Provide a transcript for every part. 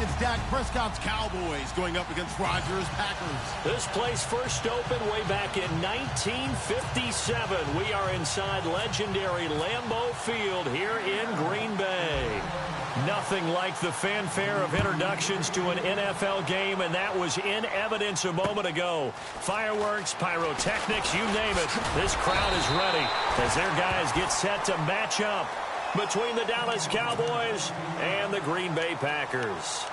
It's Dak Prescott's Cowboys going up against Rodgers' Packers. This place first opened way back in 1957. We are inside legendary Lambeau Field here in Green Bay. Nothing like the fanfare of introductions to an NFL game, and that was in evidence a moment ago. Fireworks, pyrotechnics, you name it. This crowd is ready as their guys get set to match up between the Dallas Cowboys and the Green Bay Packers.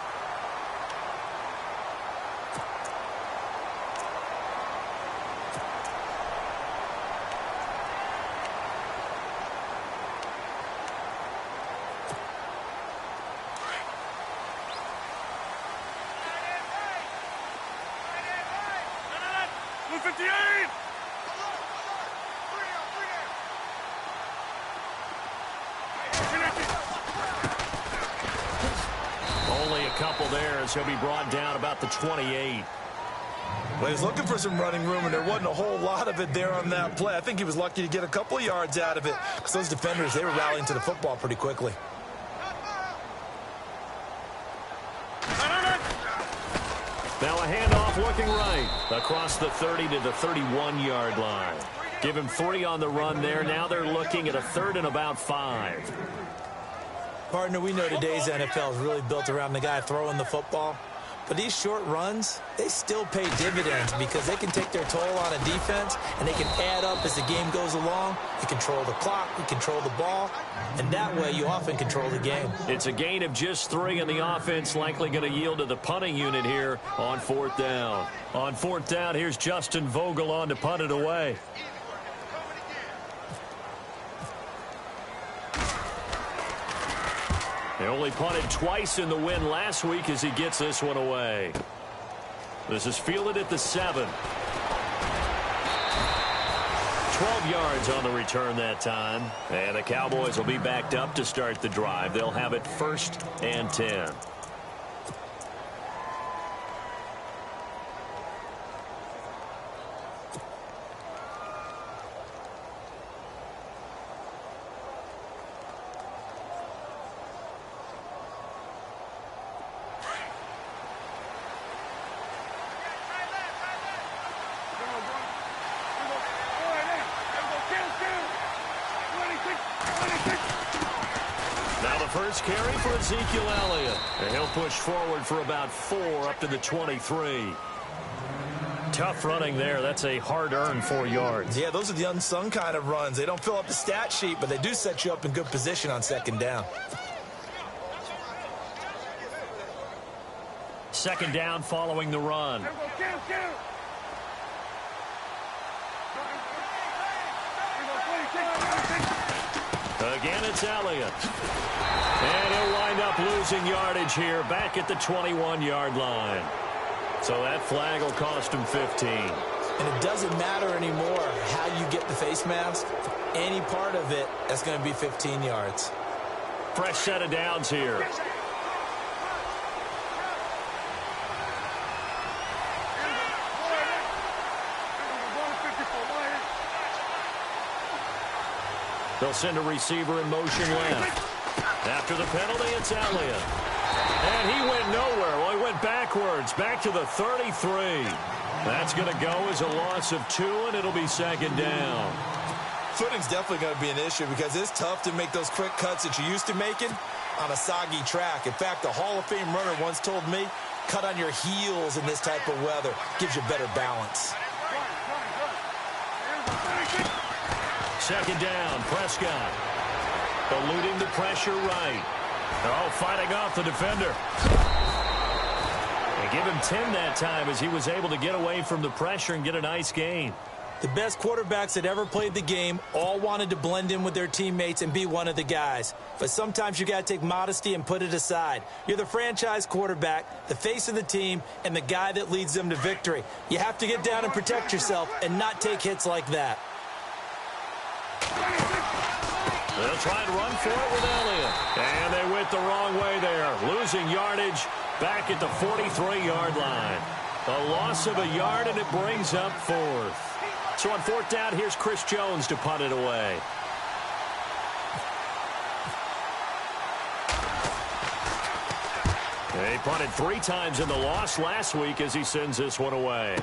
Only a couple there as he'll be brought down about the 28. Well, he was looking for some running room, and there wasn't a whole lot of it there on that play. I think he was lucky to get a couple of yards out of it because those defenders, they were rallying to the football pretty quickly. Now a handoff looking right across the 30 to the 31-yard line. Give him 3 on the run there. Now they're looking at a 3rd and about 5. Partner, we know today's NFL is really built around the guy throwing the football. But these short runs, they still pay dividends because they can take their toll on a defense, and they can add up as the game goes along. You control the clock, you control the ball, and that way you often control the game. It's a gain of just 3, and the offense likely going to yield to the punting unit here on 4th down. On 4th down, here's Justin Vogel on to punt it away. They only punted twice in the win last week as he gets this one away. This is fielded at the 7. 12 yards on the return that time. And the Cowboys will be backed up to start the drive. They'll have it 1st and 10. First carry for Ezekiel Elliott. And he'll push forward for about 4 up to the 23. Tough running there. That's a hard-earned 4 yards. Yeah, those are the unsung kind of runs. They don't fill up the stat sheet, but they do set you up in good position on 2nd down. 2nd down following the run. Again, it's Elliott. And he'll wind up losing yardage here back at the 21-yard line. So that flag will cost him 15. And it doesn't matter anymore how you get the face mask. Any part of it, that's going to be 15 yards. Fresh set of downs here. They'll send a receiver in motion left. After the penalty, it's Elliott. And he went nowhere. Well, he went backwards, back to the 33. That's going to go as a loss of 2, and it'll be 2nd down. Footing's definitely going to be an issue because it's tough to make those quick cuts that you're used to making on a soggy track. In fact, a Hall of Fame runner once told me, cut on your heels in this type of weather. Gives you better balance. 2nd down, Prescott. Eluding the pressure right. Oh, fighting off the defender. They give him 10 that time as he was able to get away from the pressure and get a nice gain. The best quarterbacks that ever played the game all wanted to blend in with their teammates and be one of the guys. But sometimes you got to take modesty and put it aside. You're the franchise quarterback, the face of the team, and the guy that leads them to victory. You have to get down and protect yourself and not take hits like that. They'll try and run for it with Elliott. And they went the wrong way there. Losing yardage back at the 43-yard line. A loss of a yard, and it brings up 4th. So on 4th down, here's Chris Jones to punt it away. He punted 3 times in the loss last week as he sends this one away.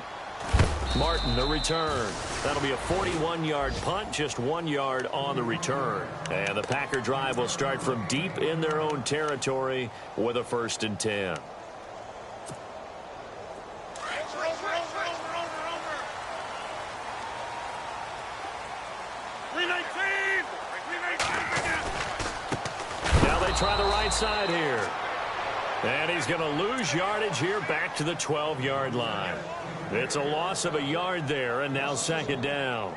Martin, the return. That'll be a 41-yard punt, just 1 yard on the return. And the Packer drive will start from deep in their own territory with a 1st and 10. Now they try the right side here. And he's going to lose yardage here back to the 12-yard line. It's a loss of a yard there, and now 2nd down.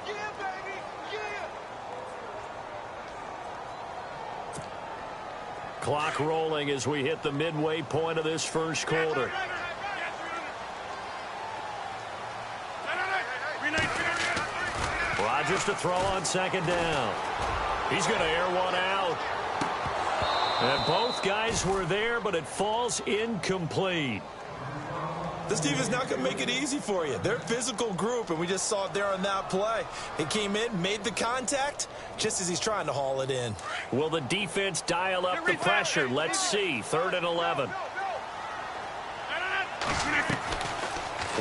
Yeah, baby. Yeah. Clock rolling as we hit the midway point of this first quarter. Rodgers to throw on 2nd down. He's going to air one out. And both guys were there, but it falls incomplete. This defense not going to make it easy for you. They're a physical group, and we just saw it there on that play. He came in, made the contact, just as he's trying to haul it in. Will the defense dial up the pressure? Let's see. 3rd and 11.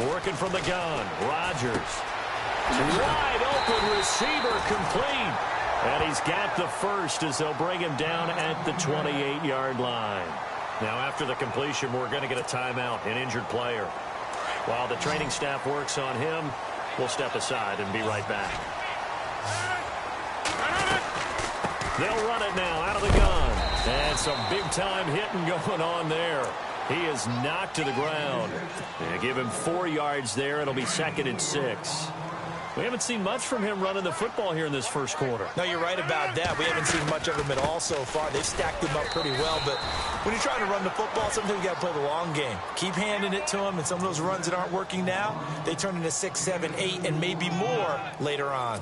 Working from the gun. Rodgers. Wide open receiver complete. And he's got the first as they'll bring him down at the 28-yard line. Now, after the completion, we're going to get a timeout, an injured player. While the training staff works on him, we'll step aside and be right back. They'll run it now out of the gun. And some big-time hitting going on there. He is knocked to the ground. They give him 4 yards there. It'll be 2nd and 6. We haven't seen much from him running the football here in this first quarter. No, you're right about that. We haven't seen much of him at all so far. They've stacked him up pretty well, but when you're trying to run the football, sometimes you got to play the long game. Keep handing it to him, and some of those runs that aren't working now, they turn into 6, 7, 8, and maybe more later on.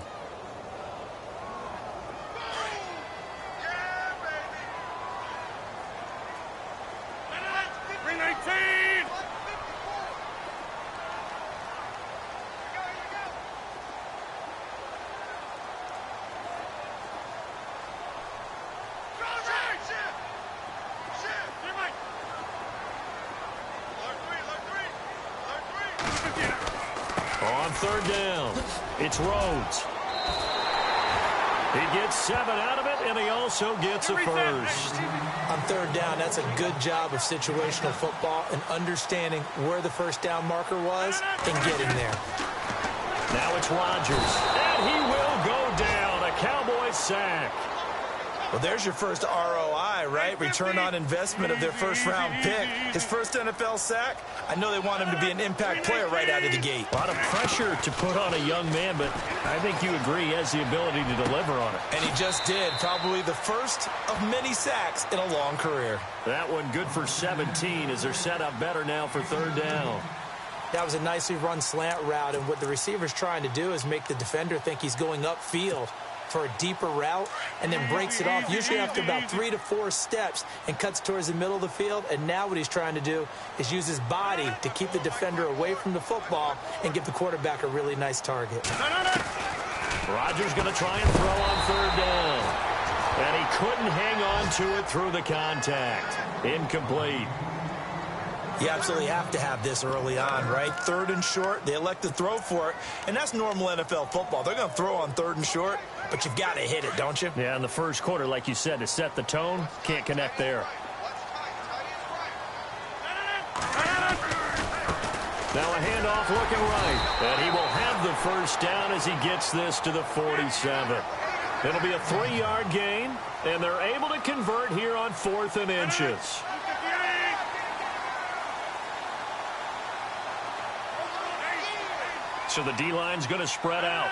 On 3rd down, it's Rhodes. He gets 7 out of it, and he also gets a first. On 3rd down, that's a good job of situational football and understanding where the 1st down marker was and getting there. Now it's Rodgers, and he will go down. A Cowboy sack. Well, there's your first ROI, right? Return on investment of their 1st-round pick. His first NFL sack, I know they want him to be an impact player right out of the gate. A lot of pressure to put on a young man, but I think you agree he has the ability to deliver on it. And he just did. Probably the first of many sacks in a long career. That one good for 17 as they're set up better now for 3rd down. That was a nicely run slant route, and what the receiver's trying to do is make the defender think he's going upfield for a deeper route and then breaks it off usually after about 3 to 4 steps and cuts towards the middle of the field. And now what he's trying to do is use his body to keep the defender away from the football and give the quarterback a really nice target. Rodgers going to try and throw on 3rd down. And he couldn't hang on to it through the contact. Incomplete. You absolutely have to have this early on, right? 3rd and short, they elect to throw for it, and that's normal NFL football. They're going to throw on 3rd and short, but you've got to hit it, don't you? Yeah, in the first quarter, like you said, to set the tone, can't connect there. Now a handoff looking right, and he will have the 1st down as he gets this to the 47. It'll be a 3-yard gain, and they're able to convert here on 4th and inches. So the D-line's going to spread out.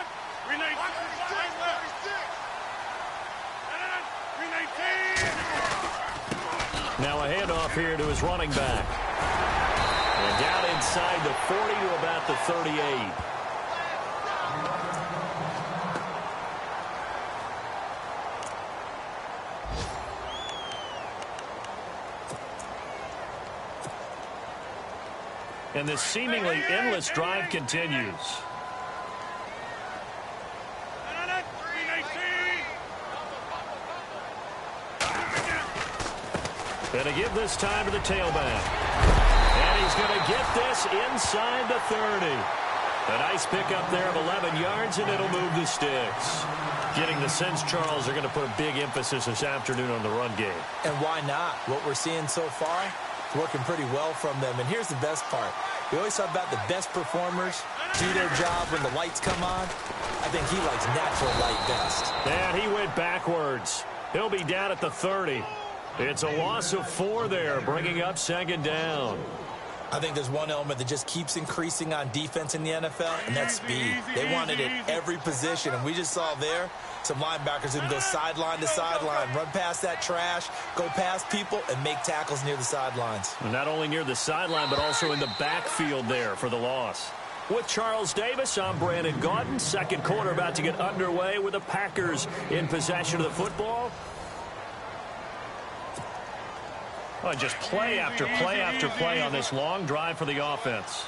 Now a handoff here to his running back. And down inside the 40 to about the 38. And this seemingly endless drive continues. Going to give this time to the tailback. And he's going to get this inside the 30. A nice pickup there of 11 yards, and it'll move the sticks. Getting the sense, Charles, they're going to put a big emphasis this afternoon on the run game. And why not? What we're seeing so far, working pretty well from them. And here's the best part. We always talk about the best performers do their job when the lights come on. I think he likes natural light best. And he went backwards. He'll be down at the 30. It's a loss of 4 there, bringing up second down. I think there's one element that just keeps increasing on defense in the NFL, and that's speed. They want it at every position, and we just saw there some linebackers who can go sideline to sideline, run past that trash, go past people, and make tackles near the sidelines. And not only near the sideline, but also in the backfield there for the loss. With Charles Davis, I'm Brandon Gaudin. Second quarter about to get underway with the Packers in possession of the football. Oh, just play after play after play on this long drive for the offense.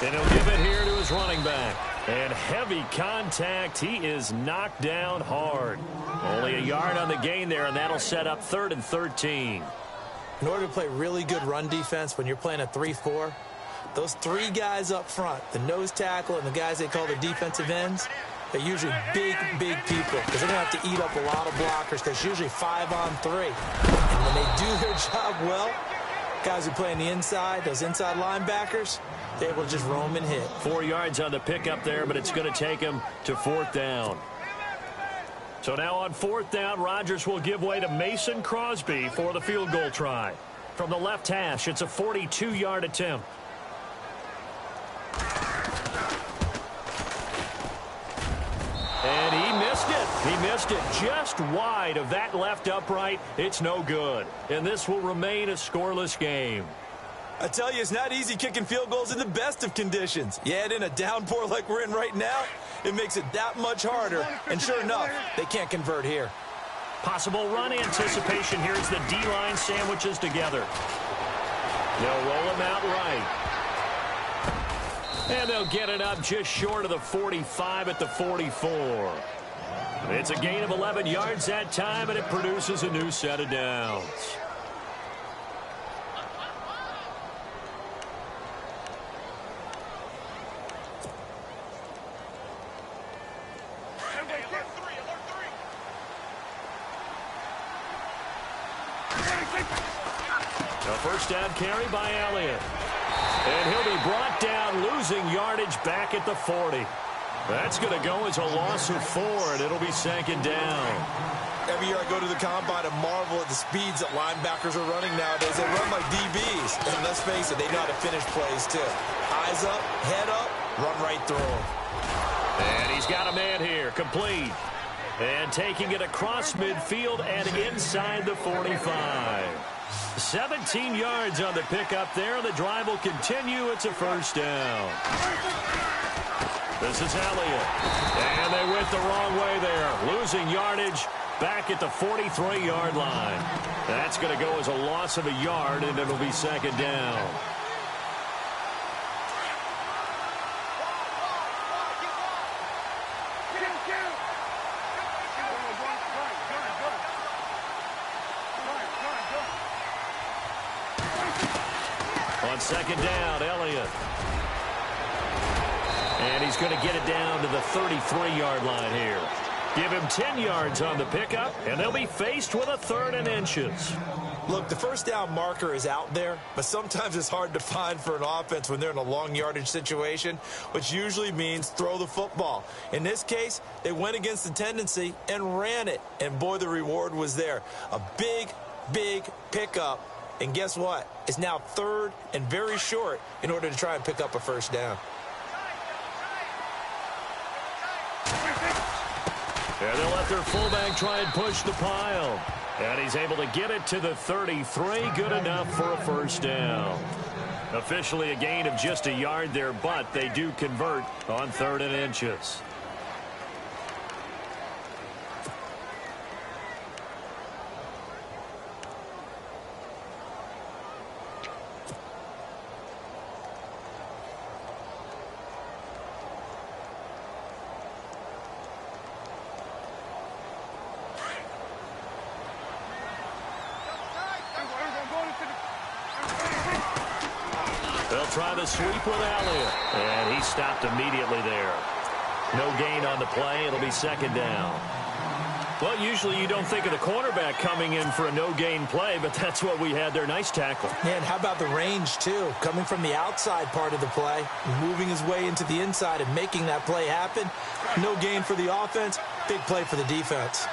And he'll give it here to his running back. And heavy contact. He is knocked down hard. Only a yard on the gain there, and that'll set up 3rd and 13. In order to play really good run defense when you're playing a 3-4, those 3 guys up front, the nose tackle and the guys they call the defensive ends, they're usually big, big people because they're going to have to eat up a lot of blockers because it's usually 5 on 3. And when they do their job well, guys who play on the inside, those inside linebackers, they're able to just roam and hit. 4 yards on the pickup there, but it's going to take him to 4th down. So now on 4th down, Rodgers will give way to Mason Crosby for the field goal try. From the left hash, it's a 42-yard attempt. And he missed it. He missed it just wide of that left upright. It's no good. And this will remain a scoreless game. I tell you, it's not easy kicking field goals in the best of conditions. You add in a downpour like we're in right now, it makes it that much harder. And sure enough, they can't convert here. Possible run anticipation. Here's the D-line sandwiches together. They'll roll him out right. And they'll get it up just short of the 45 at the 44. It's a gain of 11 yards that time, and it produces a new set of downs. A first down carry by Elliott. And he'll be brought down, losing yardage back at the 40. That's going to go as a loss of 4, and it'll be second down. Every year I go to the combine and marvel at the speeds that linebackers are running nowadays. They run like DBs. And let's face it, they know how to finish plays too. Eyes up, head up, run right through them. And he's got a man here, complete. And taking it across midfield and inside the 45. 17 yards on the pickup there. The drive will continue. It's a first down. This is Elliott. And they went the wrong way there. Losing yardage back at the 43-yard line. That's going to go as a loss of a yard, and it'll be second down. On second down, Elliott. And he's going to get it down to the 33-yard line here. Give him 10 yards on the pickup, and they'll be faced with a 3rd and inches. Look, the first down marker is out there, but sometimes it's hard to find for an offense when they're in a long yardage situation, which usually means throw the football. In this case, they went against the tendency and ran it, and boy, the reward was there. A big, big pickup. And guess what? It's now 3rd and very short in order to try and pick up a first down. And they'll let their fullback try and push the pile. And he's able to get it to the 33. Good enough for a first down. Officially a gain of just a yard there, but they do convert on 3rd and inches. try the sweep with Elliott. And he stopped immediately there. No gain on the play. It'll be second down. Well, usually you don't think of the cornerback coming in for a no-gain play, but that's what we had there. Nice tackle. Yeah, and how about the range, too? Coming from the outside part of the play, moving his way into the inside and making that play happen. No gain for the offense, big play for the defense.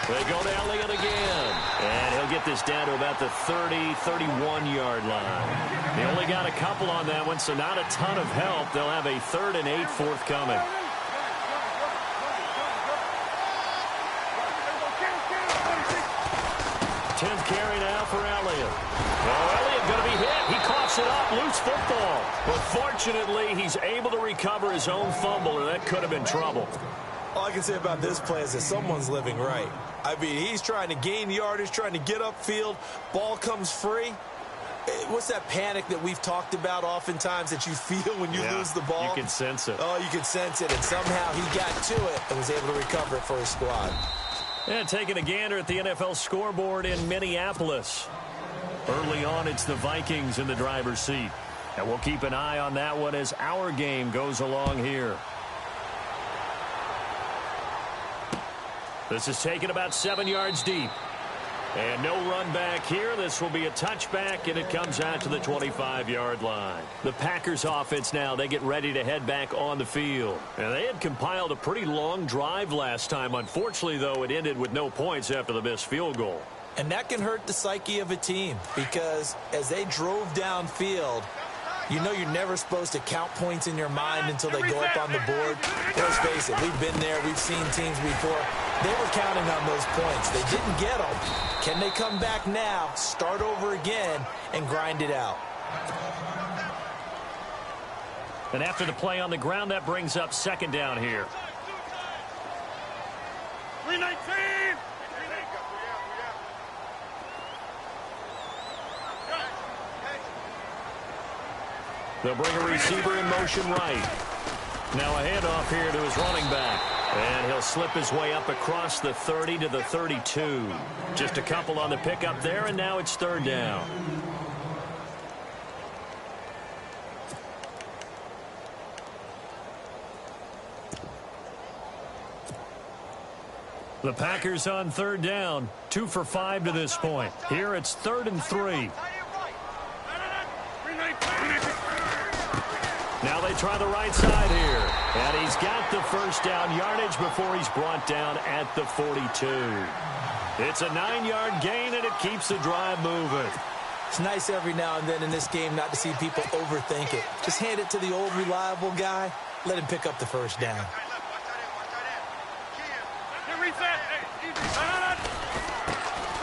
They go to Elliott again. And he'll get this down to about the 30, 31-yard line. They only got a couple on that one, so not a ton of help. They'll have a 3rd and 8 forthcoming. 10th carry now for Elliott. Oh, Elliott going to be hit. He coughs it up. Loose football. But fortunately, he's able to recover his own fumble, and that could have been trouble. All I can say about this play is that someone's living right. I mean, he's trying to gain yardage, trying to get upfield. Ball comes free. What's that panic that we've talked about oftentimes that you feel when you lose the ball? You can sense it. Oh, you can sense it. And somehow he got to it and was able to recover it for his squad. And taking a gander at the NFL scoreboard in Minneapolis. Early on, it's the Vikings in the driver's seat. And we'll keep an eye on that one as our game goes along here. This is taken about 7 yards deep. And no run back here. This will be a touchback, and it comes out to the 25-yard line. The Packers offense now, they get ready to head back on the field. And they had compiled a pretty long drive last time. Unfortunately, though, it ended with no points after the missed field goal. And that can hurt the psyche of a team because as they drove downfield, you know you're never supposed to count points in your mind until they go up on the board. Let's face it, we've been there. We've seen teams before. They were counting on those points. They didn't get them. Can they come back now, start over again, and grind it out? And after the play on the ground, that brings up second down here. 319! They'll bring a receiver in motion right. Now a handoff here to his running back. And he'll slip his way up across the 30 to the 32. Just a couple on the pickup there, and now it's third down. The Packers on third down. 2 for 5 to this point. Here it's 3rd and 3. Now they try the right side here. And he's got the first down yardage before he's brought down at the 42. It's a 9-yard gain, and it keeps the drive moving. It's nice every now and then in this game not to see people overthink it. Just hand it to the old reliable guy. Let him pick up the first down.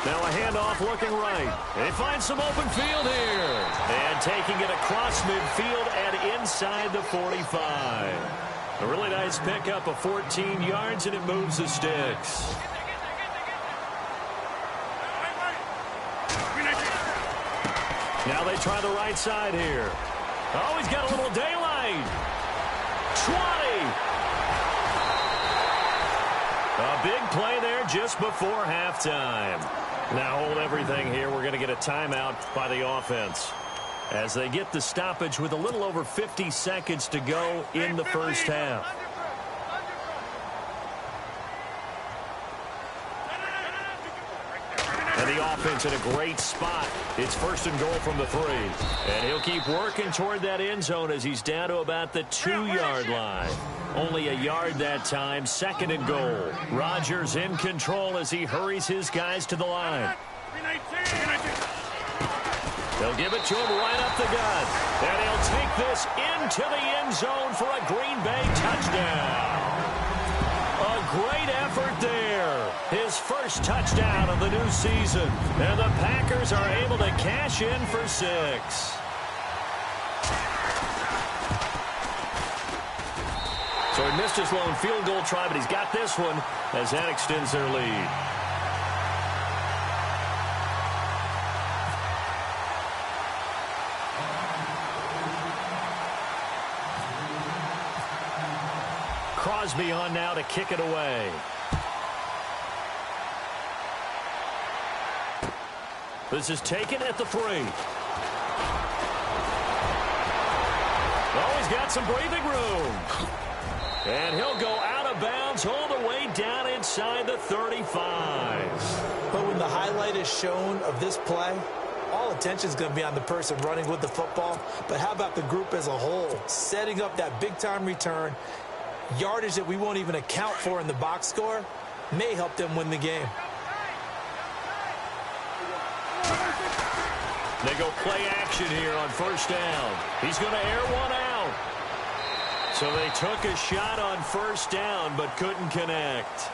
Now a handoff looking right. They find some open field here. And taking it across midfield and inside the 45. A really nice pickup of 14 yards, and it moves the sticks. Now they try the right side here. Oh, he's got a little daylight. 20. A big play there just before halftime. Now hold everything here. We're going to get a timeout by the offense as they get the stoppage with a little over 50 seconds to go in the first half. And the offense in a great spot. It's 1st and goal from the 3. And he'll keep working toward that end zone as he's down to about the 2-yard line. Only a yard that time, 2nd and goal. Rodgers in control as he hurries his guys to the line. They'll give it to him right up the gut. And he'll take this into the end zone for a Green Bay touchdown. A great effort there. His first touchdown of the new season. And the Packers are able to cash in for 6. So he missed his lone field goal try, but he's got this one as that extends their lead. Crosby on now to kick it away. This is taken at the 3. Oh, he's got some breathing room. And he'll go out of bounds all the way down inside the 35. But when the highlight is shown of this play, all attention is going to be on the person running with the football. But how about the group as a whole, setting up that big-time return, yardage that we won't even account for in the box score, may help them win the game. They go play action here on first down. He's going to air one out. So they took a shot on first down but couldn't connect.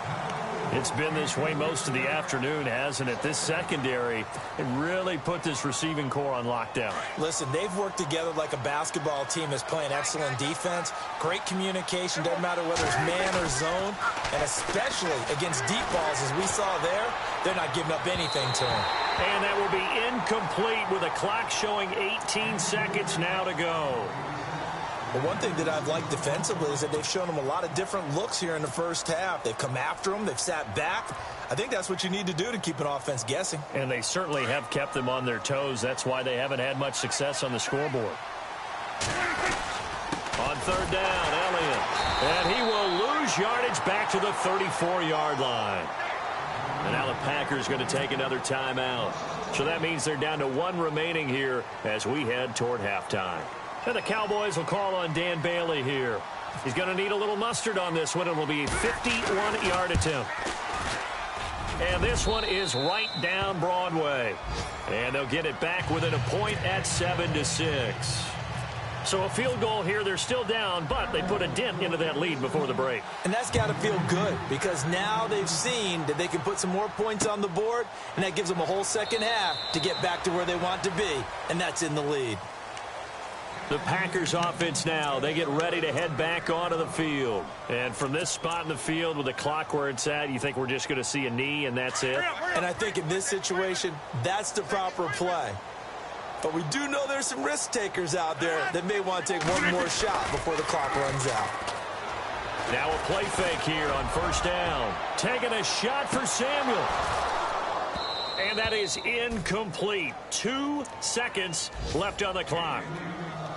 It's been this way most of the afternoon, hasn't it? This secondary, it really put this receiving core on lockdown. Listen, they've worked together like a basketball team that's playing excellent defense. Great communication, doesn't matter whether it's man or zone. And especially against deep balls, as we saw there, they're not giving up anything to them. And that will be incomplete with a clock showing 18 seconds now to go. But one thing that I've liked defensively is that they've shown them a lot of different looks here in the first half. They've come after them. They've sat back. I think that's what you need to do to keep an offense guessing. And they certainly have kept them on their toes. That's why they haven't had much success on the scoreboard. On third down, Elliott. And he will lose yardage back to the 34-yard line. And now the Packers going to take another timeout. So that means they're down to 1 remaining here as we head toward halftime. And the Cowboys will call on Dan Bailey here. He's going to need a little mustard on this one. It will be a 51-yard attempt. And this one is right down Broadway. And they'll get it back within a point at 7-6. So a field goal here. They're still down, but they put a dent into that lead before the break. And that's got to feel good because now they've seen that they can put some more points on the board, and that gives them a whole second half to get back to where they want to be, and that's in the lead. The Packers offense now, they get ready to head back onto the field. And from this spot in the field with the clock where it's at, you think we're just going to see a knee and that's it? And I think in this situation, that's the proper play. But we do know there's some risk takers out there that may want to take one more shot before the clock runs out. Now a play fake here on first down. Taking a shot for Samuel. And that is incomplete. 2 seconds left on the clock.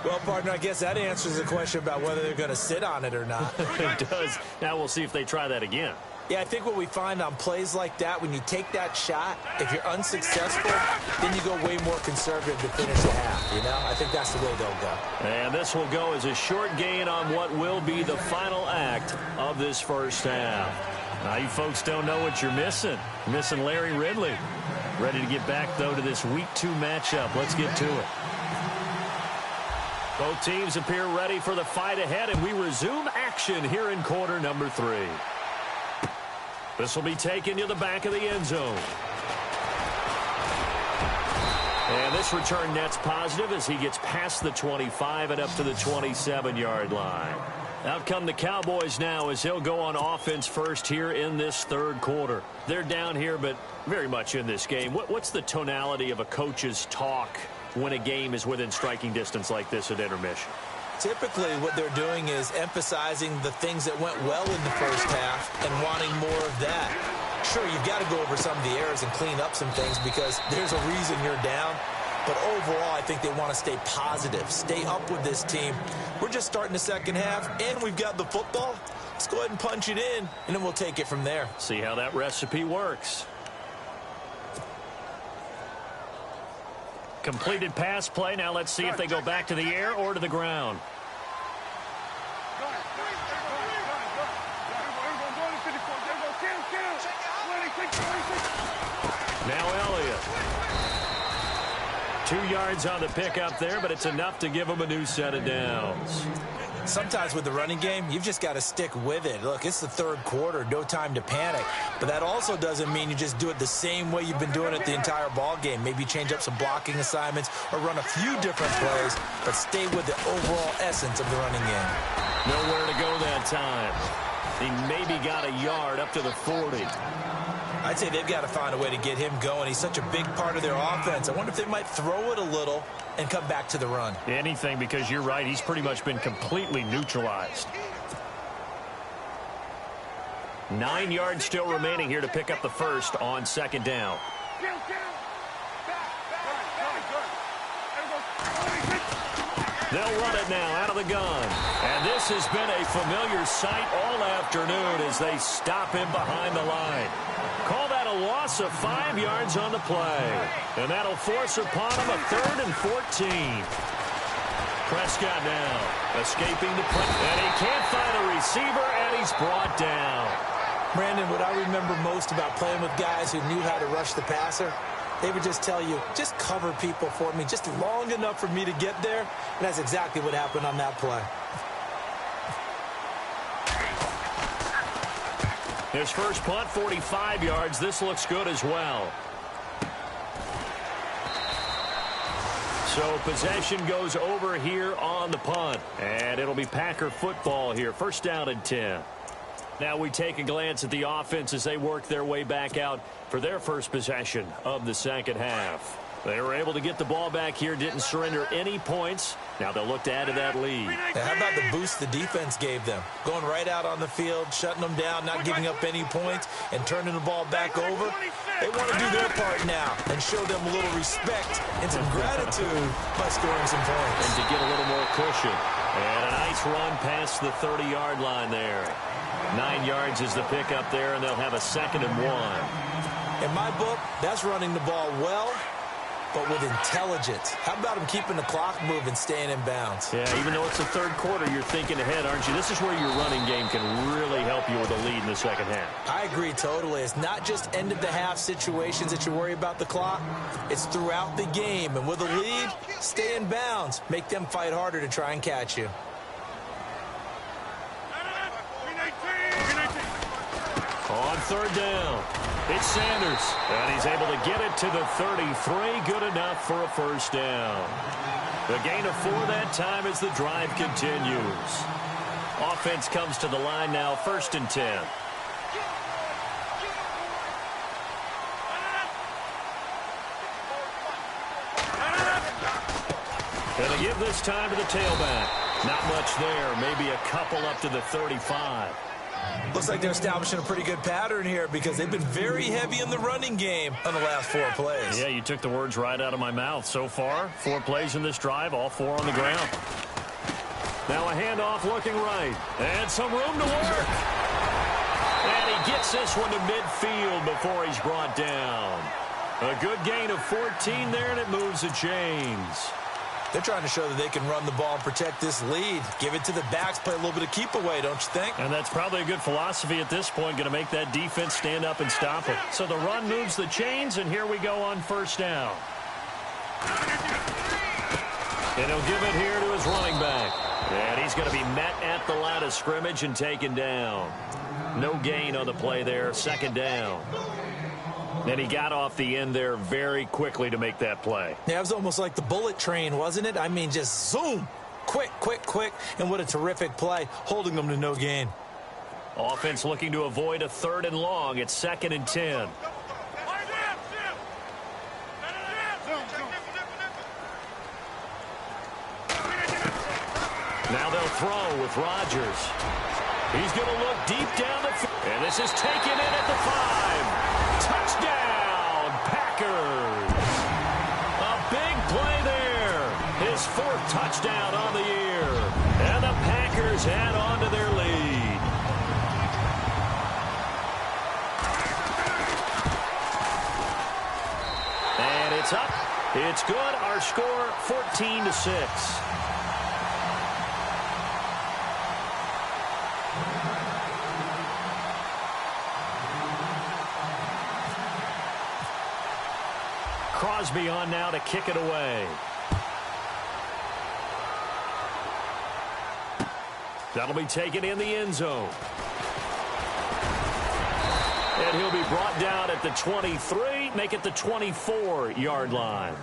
Well, partner, I guess that answers the question about whether they're going to sit on it or not. It does. Now we'll see if they try that again. Yeah, I think what we find on plays like that, when you take that shot, if you're unsuccessful, then you go way more conservative to finish the half, you know? I think that's the way they'll go. And this will go as a short gain on what will be the final act of this first half. Now, you folks don't know what you're missing. You're missing Larry Ridley. Ready to get back, though, to this Week 2 matchup. Let's get to it. Both teams appear ready for the fight ahead, and we resume action here in quarter number 3. This will be taken to the back of the end zone. And this return net's positive as he gets past the 25 and up to the 27-yard line. Out come the Cowboys now as he'll go on offense first here in this third quarter. They're down here, but very much in this game. What's the tonality of a coach's talk when a game is within striking distance like this at intermission? Typically, what they're doing is emphasizing the things that went well in the first half and wanting more of that. Sure, you've got to go over some of the errors and clean up some things because there's a reason you're down. But overall, I think they want to stay positive, stay up with this team. We're just starting the second half, and we've got the football. Let's go ahead and punch it in, and then we'll take it from there. See how that recipe works. Completed pass play. Now let's see if they go back to the air or to the ground. Now Elliott. 2 yards on the pickup there, but it's enough to give them a new set of downs. Sometimes with the running game, you've just got to stick with it. Look, it's the third quarter, no time to panic. But that also doesn't mean you just do it the same way you've been doing it the entire ball game. Maybe change up some blocking assignments or run a few different plays, but stay with the overall essence of the running game. Nowhere to go that time. He maybe got a yard up to the 40. I'd say they've got to find a way to get him going. He's such a big part of their offense. I wonder if they might throw it a little and come back to the run. Anything, because you're right. He's pretty much been completely neutralized. 9 yards still remaining here to pick up the first on second down. They'll run it now out of the gun. And this has been a familiar sight all afternoon as they stop him behind the line. Call that a loss of 5 yards on the play. And that'll force upon him a 3rd and 14. Prescott now escaping the play. And he can't find a receiver, and he's brought down. Brandon, what I remember most about playing with guys who knew how to rush the passer, they would just tell you, just cover people for me, just long enough for me to get there. And that's exactly what happened on that play. His first punt, 45 yards. This looks good as well. So possession goes over here on the punt. And it'll be Packer football here. First down and 10. Now we take a glance at the offense as they work their way back out for their first possession of the second half. They were able to get the ball back here, didn't surrender any points. Now they'll look to add to that lead. Now, how about the boost the defense gave them? Going right out on the field, shutting them down, not giving up any points, and turning the ball back over. They want to do their part now and show them a little respect and some gratitude by scoring some points. And to get a little more cushion. And a nice run past the 30-yard line there. 9 yards is the pickup there, and they'll have a 2nd and 1. In my book, that's running the ball well, but with intelligence. How about him keeping the clock moving, staying in bounds? Yeah, even though it's the third quarter, you're thinking ahead, aren't you? This is where your running game can really help you with a lead in the second half. I agree totally. It's not just end-of-the-half situations that you worry about the clock. It's throughout the game. And with a lead, stay in bounds. Make them fight harder to try and catch you. On 3rd down, it's Sanders, and he's able to get it to the 33, good enough for a first down. The gain of 4 that time as the drive continues. Offense comes to the line now, 1st and 10. Going to give this time to the tailback. Not much there, maybe a couple up to the 35. Looks like they're establishing a pretty good pattern here because they've been very heavy in the running game on the last 4 plays. Yeah, you took the words right out of my mouth. So far, 4 plays in this drive, all 4 on the ground. Now a handoff looking right. And some room to work. And he gets this one to midfield before he's brought down. A good gain of 14 there, and it moves the chains. They're trying to show that they can run the ball and protect this lead. Give it to the backs, play a little bit of keep away, don't you think? And that's probably a good philosophy at this point, going to make that defense stand up and stop it. So the run moves the chains, and here we go on 1st down. And he'll give it here to his running back. And he's going to be met at the line of scrimmage and taken down. No gain on the play there, 2nd down. And he got off the end there very quickly to make that play. Yeah, it was almost like the bullet train, wasn't it? I mean, just zoom. Quick, quick, quick. And what a terrific play, holding them to no gain. Offense looking to avoid a 3rd and long. It's 2nd and 10. Now they'll throw with Rodgers. He's going to look deep down the field. And this is taken in at the 5. Touchdown, Packers. A big play there. His 4th touchdown on the year. And the Packers add on to their lead. And it's up. It's good. Our score, 14-6. Crosby on now to kick it away. That'll be taken in the end zone. And he'll be brought down at the 23, make it the 24-yard line.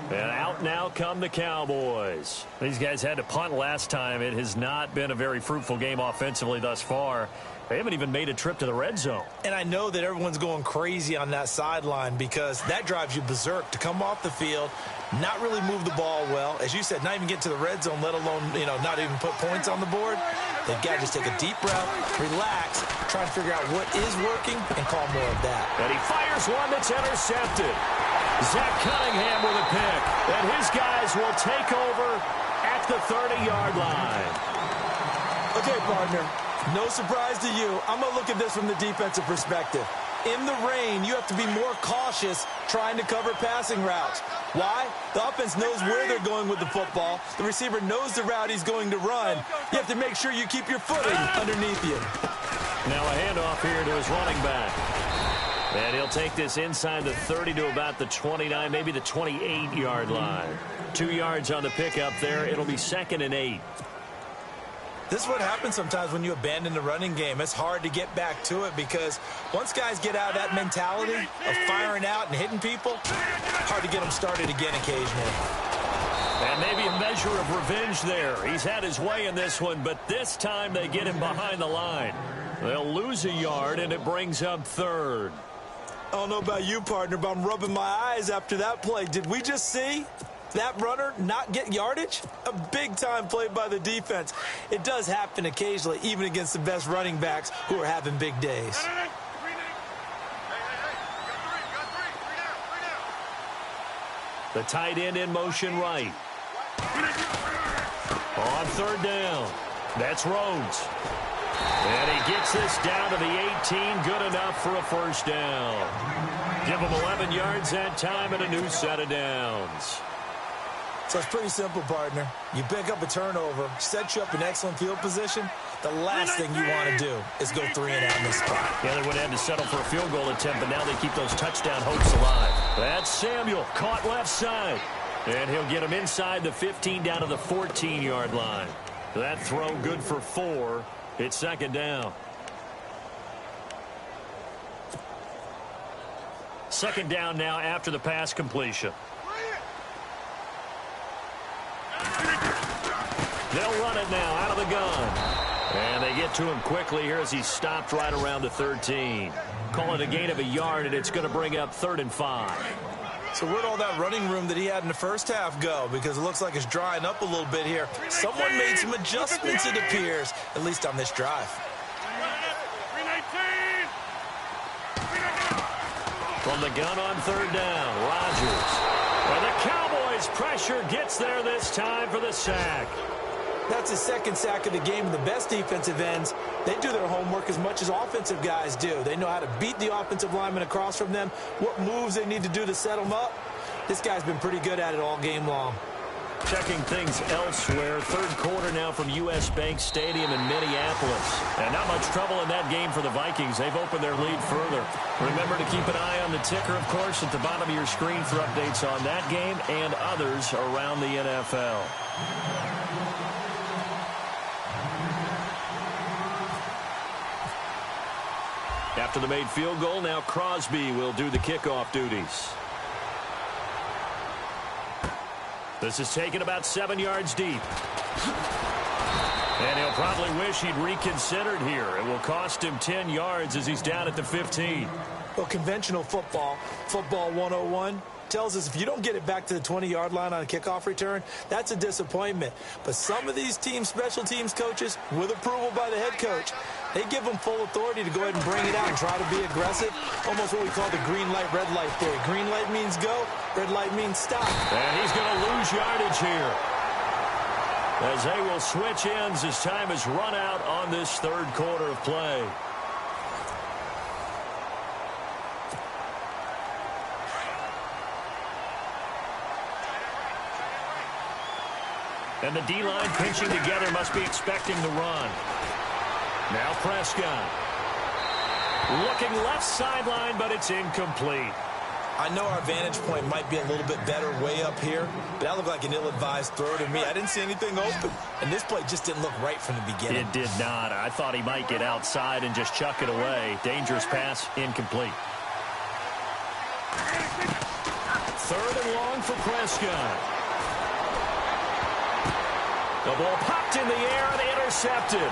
And out now come the Cowboys. These guys had to punt last time. It has not been a very fruitful game offensively thus far. They haven't even made a trip to the red zone. And I know that everyone's going crazy on that sideline because that drives you berserk to come off the field, not really move the ball well. As you said, not even get to the red zone, let alone, not even put points on the board. They've got to just take a deep breath, relax, try and figure out what is working, and call more of that. And he fires one that's intercepted. Zach Cunningham with a pick. And his guys will take over at the 30-yard line. Okay, partner, no surprise to you. I'm going to look at this from the defensive perspective. In the rain, you have to be more cautious trying to cover passing routes. Why? The offense knows where they're going with the football. The receiver knows the route he's going to run. You have to make sure you keep your footing underneath you. Now a handoff here to his running back. And he'll take this inside the 30 to about the 29, maybe the 28-yard line. 2 yards on the pickup there. It'll be 2nd and 8. This is what happens sometimes when you abandon the running game. It's hard to get back to it because once guys get out of that mentality of firing out and hitting people, hard to get them started again occasionally. And maybe a measure of revenge there. He's had his way in this one, but this time they get him behind the line. They'll lose a yard, and it brings up 3rd. I don't know about you, partner, but I'm rubbing my eyes after that play. Did we just see that runner not get yardage? A big-time play by the defense. It does happen occasionally, even against the best running backs who are having big days. The tight end in motion right. On 3rd down. That's Rhodes. And he gets this down to the 18. Good enough for a 1st down. Give him 11 yards that time and a new set of downs. So it's pretty simple, partner. You pick up a turnover, set you up in excellent field position. The last thing you want to do is go 3 and out in this spot. Yeah, they would have to settle for a field goal attempt, but now they keep those touchdown hopes alive. That's Samuel, caught left side. And he'll get him inside the 15 down to the 14-yard line. That throw good for 4. It's 2nd down. 2nd down now after the pass completion. They'll run it now out of the gun. And they get to him quickly here as he's stopped right around the 13. Call it a gain of a yard, and it's going to bring up 3rd and 5. So where'd all that running room that he had in the first half go? Because it looks like it's drying up a little bit here. Someone made some adjustments, it appears, at least on this drive. From the gun on 3rd down, Rodgers. And the Cowboys' pressure gets there this time for the sack. That's his 2nd sack of the game. The best defensive ends, they do their homework as much as offensive guys do. They know how to beat the offensive lineman across from them, what moves they need to do to set them up. This guy's been pretty good at it all game long. Checking things elsewhere. 3rd quarter now from U.S. Bank Stadium in Minneapolis. And not much trouble in that game for the Vikings. They've opened their lead further. Remember to keep an eye on the ticker, of course, at the bottom of your screen for updates on that game and others around the NFL. After the made field goal, now Crosby will do the kickoff duties. This is taken about 7 yards deep. And he'll probably wish he'd reconsidered here. It will cost him 10 yards as he's down at the 15. Well, conventional football 101, tells us if you don't get it back to the 20-yard line on a kickoff return, that's a disappointment. But some of these special teams coaches, with approval by the head coach, they give them full authority to go ahead and bring it out and try to be aggressive. Almost what we call the green light, red light theory. Green light means go, red light means stop. And he's going to lose yardage here, as they will switch ends as time has run out on this 3rd quarter of play. And the D-line pinching together, must be expecting the run. Now Prescott. Looking left sideline, but it's incomplete. I know our vantage point might be a little bit better way up here, but that looked like an ill-advised throw to me. I didn't see anything open, and this play just didn't look right from the beginning. It did not. I thought he might get outside and just chuck it away. Dangerous pass, incomplete. 3rd and long for Prescott. The ball popped in the air and intercepted.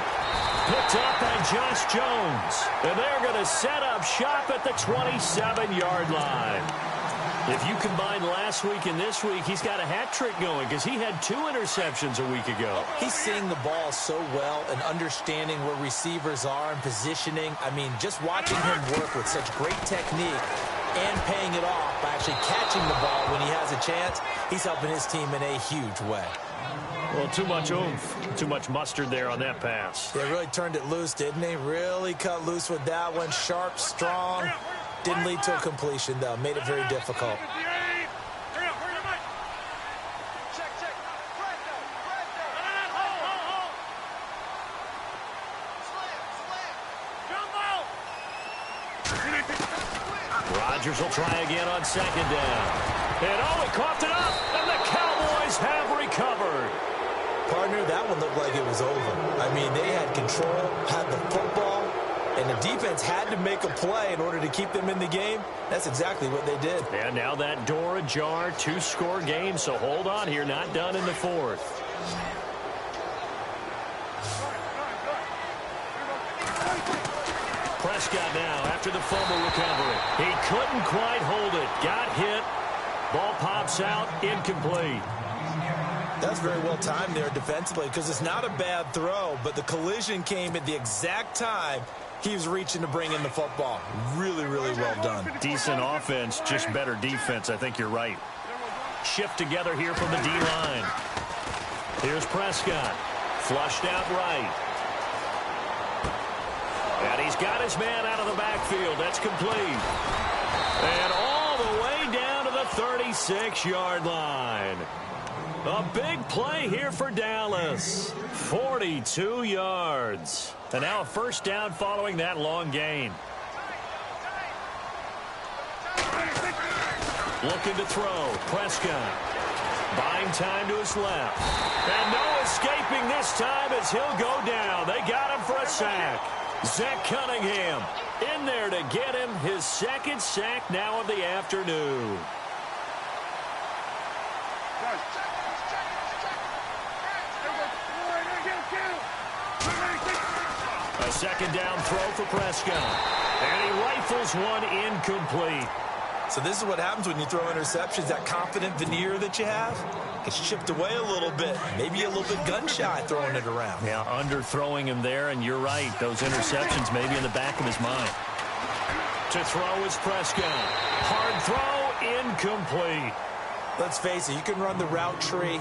Picked up by Josh Jones. And they're going to set up shop at the 27-yard line. If you combine last week and this week, he's got a hat trick going because he had 2 interceptions a week ago. He's seeing the ball so well and understanding where receivers are and positioning. I mean, just watching him work with such great technique and paying it off by actually catching the ball when he has a chance, he's helping his team in a huge way. Well, too much oomph, too much mustard there on that pass. They really turned it loose, didn't they? Really cut loose with that one. Sharp, strong. Didn't lead to a completion, though. Made it very difficult. Rodgers will try again on second down. And he coughed it up, and the Cowboys have recovered. Partner, that one looked like it was over. I mean, they had control, had the football, and the defense had to make a play in order to keep them in the game. That's exactly what they did. And now that door ajar, 2-score game, so hold on here, not done in the fourth. Prescott now after the fumble recovery. He couldn't quite hold it. Got hit. Ball pops out, incomplete. That's very well timed there defensively because it's not a bad throw, but the collision came at the exact time he was reaching to bring in the football. Really, really well done. Decent offense, just better defense. I think you're right. Shift together here from the D-line. Here's Prescott. Flushed out right. And he's got his man out of the backfield. That's complete. And all the way down to the 36-yard line. A big play here for Dallas. 42 yards. And now a first down following that long gain. Looking to throw. Prescott. Buying time to his left. And no escaping this time as he'll go down. They got him for a sack. Zach Cunningham in there to get him his second sack now of the afternoon. A second down throw for Prescott. And he rifles one incomplete. So this is what happens when you throw interceptions. That confident veneer that you have gets chipped away a little bit. Maybe a little bit gun-shy throwing it around. Yeah, underthrowing him there, and you're right. Those interceptions may be in the back of his mind. To throw is Prescott. Hard throw, incomplete. Let's face it, you can run the route tree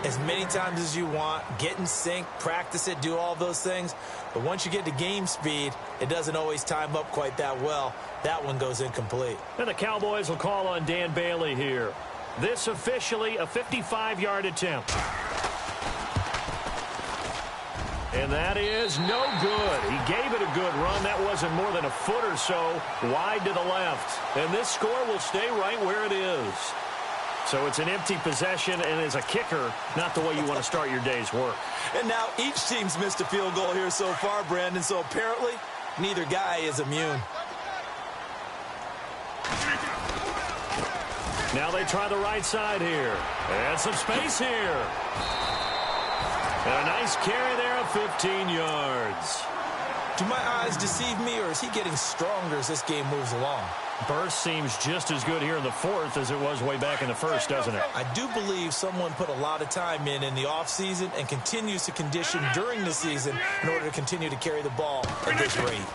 as many times as you want, get in sync, practice it, do all those things. But once you get to game speed, it doesn't always time up quite that well. That one goes incomplete. And the Cowboys will call on Dan Bailey here. This officially a 55-yard attempt. And that is no good. He gave it a good run. That wasn't more than a foot or so wide to the left. And this score will stay right where it is. So it's an empty possession, and as a kicker, not the way you want to start your day's work. And now each team's missed a field goal here so far, Brandon, so apparently neither guy is immune. Now they try the right side here. And some space here. And a nice carry there of 15 yards. Do my eyes deceive me, or is he getting stronger as this game moves along? Burst seems just as good here in the fourth as it was way back in the first, doesn't it? I do believe someone put a lot of time in the offseason and continues to condition during the season in order to continue to carry the ball at this rate.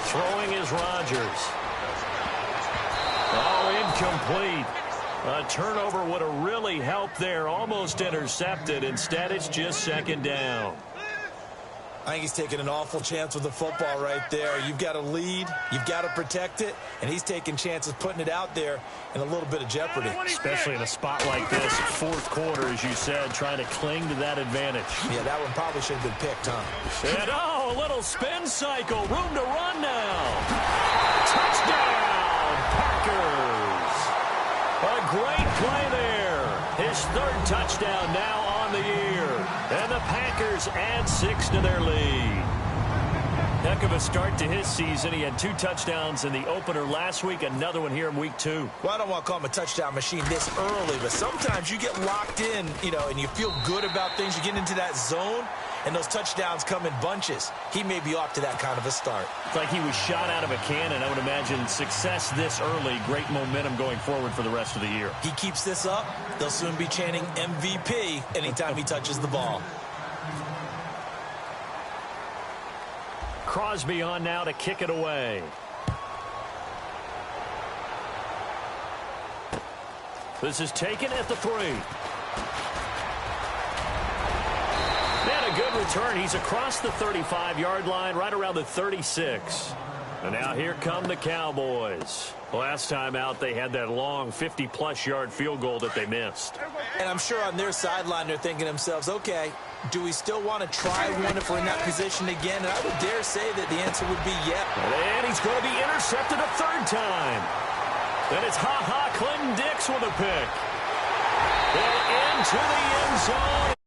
Throwing is Rodgers. Oh, incomplete. A turnover would have really helped there. Almost intercepted. Instead, it's just second down. I think he's taking an awful chance with the football right there. You've got to lead, you've got to protect it, and he's taking chances putting it out there in a little bit of jeopardy. Especially in a spot like this, fourth quarter, as you said, trying to cling to that advantage. Yeah, that one probably should have been picked, huh? And a little spin cycle, room to run now. Touchdown, Packers. A great play there. His third touchdown now on the year. And the Packers add 6 to their lead. Heck of a start to his season. He had 2 touchdowns in the opener last week, another one here in week 2. Well, I don't want to call him a touchdown machine this early, but sometimes you get locked in, and you feel good about things. You get into that zone, and those touchdowns come in bunches. He may be off to that kind of a start. It's like he was shot out of a cannon. I would imagine success this early, great momentum going forward for the rest of the year. He keeps this up, they'll soon be chanting MVP anytime he touches the ball. Crosby on now to kick it away. This is taken at the 3. return. He's across the 35-yard line, right around the 36. And now here come the Cowboys. Last time out, they had that long 50-plus yard field goal that they missed. And I'm sure on their sideline, they're thinking to themselves, okay, do we still want to try one if we're in that position again? And I would dare say that the answer would be yeah. And he's going to be intercepted a third time. Then it's Clinton Dix with a pick. And into the end zone.